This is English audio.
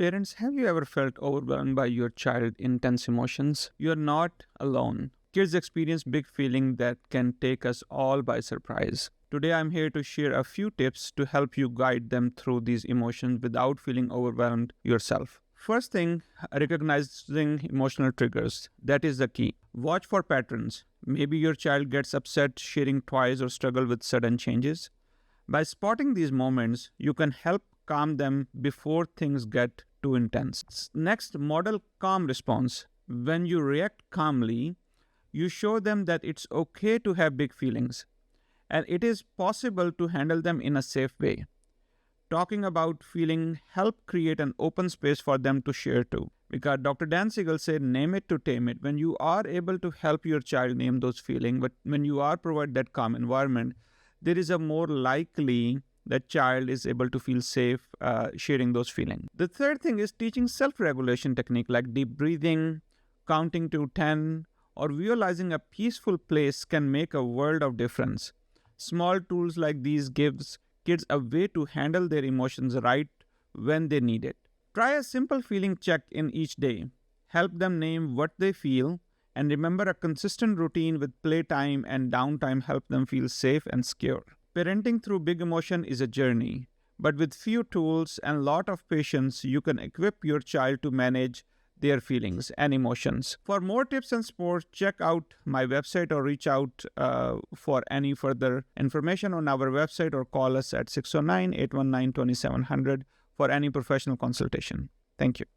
Parents, have you ever felt overwhelmed by your child's intense emotions? You're not alone. Kids experience big feelings that can take us all by surprise. Today, I'm here to share a few tips to help you guide them through these emotions without feeling overwhelmed yourself. First thing, recognizing emotional triggers. That is the key. Watch for patterns. Maybe your child gets upset, sharing toys, or struggle with sudden changes. By spotting these moments, you can help calm them before things get too intense. Next, model calm response. When you react calmly, you show them that it's okay to have big feelings and it is possible to handle them in a safe way. Talking about feeling help create an open space for them to share too. Because Dr. Dan Siegel said, name it to tame it. When you are able to help your child name those feelings, but when you are provide that calm environment, there is a more likely that child is able to feel safe sharing those feelings. The third thing is teaching self-regulation technique like deep breathing, counting to 10, or visualizing a peaceful place can make a world of difference. Small tools like these gives kids a way to handle their emotions right when they need it. Try a simple feeling check in each day. Help them name what they feel and remember a consistent routine with playtime and downtime help them feel safe and secure. Parenting through big emotion is a journey, but with few tools and lot of patience, you can equip your child to manage their feelings and emotions. For more tips and support, check out my website or reach out for any further information on our website or call us at 609-819-2700 for any professional consultation. Thank you.